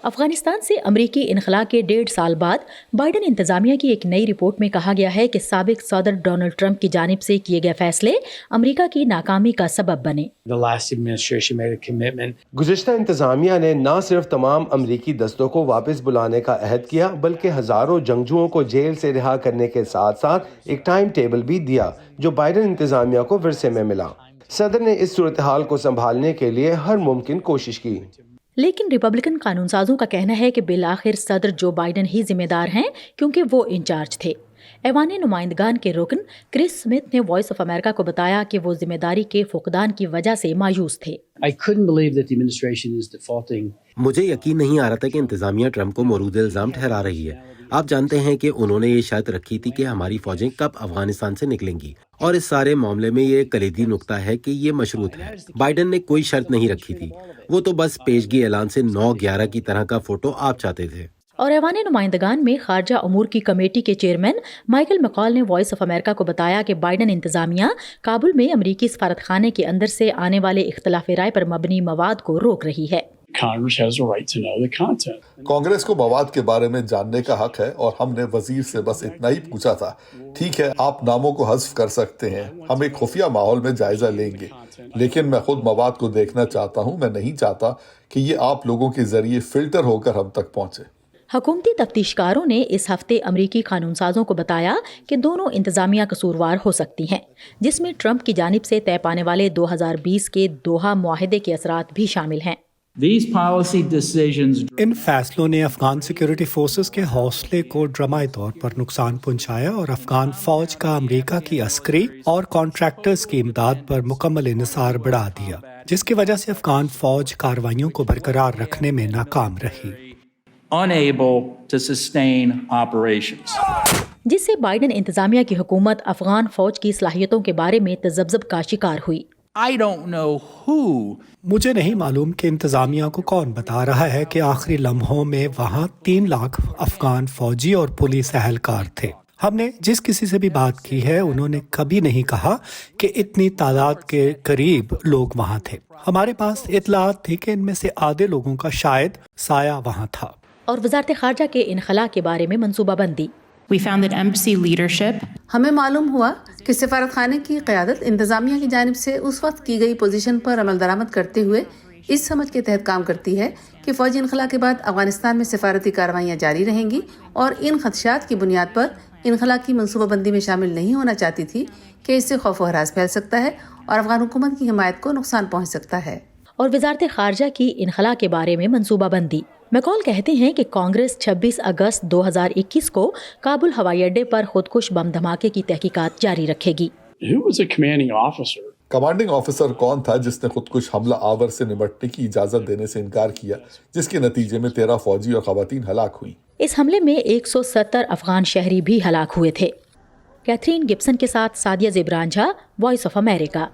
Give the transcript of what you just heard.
افغانستان سے امریکی انخلا کے 1.5 سال بعد بائیڈن انتظامیہ کی ایک نئی رپورٹ میں کہا گیا ہے کہ سابق صدر ڈونلڈ ٹرمپ کی جانب سے کیے گئے فیصلے امریکہ کی ناکامی کا سبب بنے۔ گزشتہ انتظامیہ نے نہ صرف تمام امریکی دستوں کو واپس بلانے کا عہد کیا بلکہ ہزاروں جنگجوؤں کو جیل سے رہا کرنے کے ساتھ ساتھ ایک ٹائم ٹیبل بھی دیا جو بائیڈن انتظامیہ کو ورثے میں ملا۔ صدر نے اس صورتحال کو سنبھالنے کے لیے ہر ممکن کوشش کی، لیکن ریپبلکن قانون سازوں کا کہنا ہے کہ بالآخر صدر جو بائیڈن ہی ذمہ دار ہیں کیونکہ وہ انچارج تھے۔ ایوان نمائندگان کے رکن کرس سمتھ نے وائس آف امریکہ کو بتایا کہ وہ ذمہ داری کے فقدان کی وجہ سے مایوس تھے۔ مجھے یقین نہیں آ رہا تھا کہ انتظامیہ ٹرمپ کو مورود الزام ٹھہرا رہی ہے۔ آپ جانتے ہیں کہ انہوں نے یہ شرط رکھی تھی کہ ہماری فوجیں کب افغانستان سے نکلیں گی، اور اس سارے معاملے میں یہ کلیدی نقطہ ہے کہ یہ مشروط ہے۔ بائیڈن نے کوئی شرط نہیں رکھی تھی، وہ تو بس پیشگی اعلان سے 9/11 کی طرح کا فوٹو آپ چاہتے تھے۔ اور ایوان نمائندگان میں خارجہ امور کی کمیٹی کے چیئرمین مائیکل مکال نے وائس آف امریکہ کو بتایا کہ بائیڈن انتظامیہ کابل میں امریکی سفارت خانے کے اندر سے آنے والے اختلاف رائے پر مبنی مواد کو روک رہی ہے۔ کانگریس کو مواد کے بارے میں جاننے کا حق ہے، اور ہم نے وزیر سے بس اتنا ہی پوچھا تھا۔ ٹھیک ہے، آپ ناموں کو حذف کر سکتے ہیں، ہم ایک خفیہ ماحول میں جائزہ لیں گے، لیکن میں خود مواد کو دیکھنا چاہتا ہوں۔ میں نہیں چاہتا کہ یہ آپ لوگوں کے ذریعے فلٹر ہو کر ہم تک پہنچے۔ حکومتی تفتیشکاروں نے اس ہفتے امریکی قانون سازوں کو بتایا کہ دونوں انتظامیہ قصوروار ہو سکتی ہیں، جس میں ٹرمپ کی جانب سے طے پانے والے 2020 کے دوحہ معاہدے کے اثرات بھی شامل ہیں۔ ان فیصلوں نے افغان سیکیورٹی فورسز کے حوصلے کو ڈرامائی طور پر نقصان پہنچایا اور افغان فوج کا امریکہ کی عسکری اور کانٹریکٹرز کی امداد پر مکمل انحصار بڑھا دیا، جس کی وجہ سے افغان فوج کارروائیوں کو برقرار رکھنے میں ناکام رہی، جس سے بائیڈن انتظامیہ کی حکومت افغان فوج کی صلاحیتوں کے بارے میں تذبذب کا شکار ہوئی۔ مجھے نہیں معلوم کہ انتظامیہ کو کون بتا رہا ہے کہ آخری لمحوں میں وہاں 3 لاکھ افغان فوجی اور پولیس اہلکار تھے۔ ہم نے جس کسی سے بھی بات کی ہے انہوں نے کبھی نہیں کہا کہ اتنی تعداد کے قریب لوگ وہاں تھے۔ ہمارے پاس اطلاعات تھی کہ ان میں سے آدھے لوگوں کا شاید سایہ وہاں تھا۔ اور وزارت خارجہ کے انخلا کے بارے میں منصوبہ بندی۔ ہمیں معلوم ہوا کہ سفارت خانے کی قیادت انتظامیہ کی جانب سے اس وقت کی گئی پوزیشن پر عمل درآمد کرتے ہوئے اس سمجھ کے تحت کام کرتی ہے کہ فوجی انخلا کے بعد افغانستان میں سفارتی کارروائیاں جاری رہیں گی، اور ان خدشات کی بنیاد پر انخلا کی منصوبہ بندی میں شامل نہیں ہونا چاہتی تھی کہ اس سے خوف و ہراس پھیل سکتا ہے اور افغان حکومت کی حمایت کو نقصان پہنچ سکتا ہے۔ اور وزارت خارجہ کی انخلا کے بارے میں منصوبہ بندی۔ میکال کہتے ہیں کہ کانگریس 26 اگست 2021 کو کابل ہوائی اڈے پر خودکش بم دھماکے کی تحقیقات جاری رکھے گی۔ کمانڈنگ آفیسر کون تھا جس نے خودکش حملہ آور سے نمٹنے کی اجازت دینے سے انکار کیا، جس کے نتیجے میں 13 فوجی اور خواتین ہلاک ہوئی؟ اس حملے میں 170 افغان شہری بھی ہلاک ہوئے تھے۔ کیتھرین گبسن کے ساتھ سعدیہ زیبران جھا، وائس آف امریکہ۔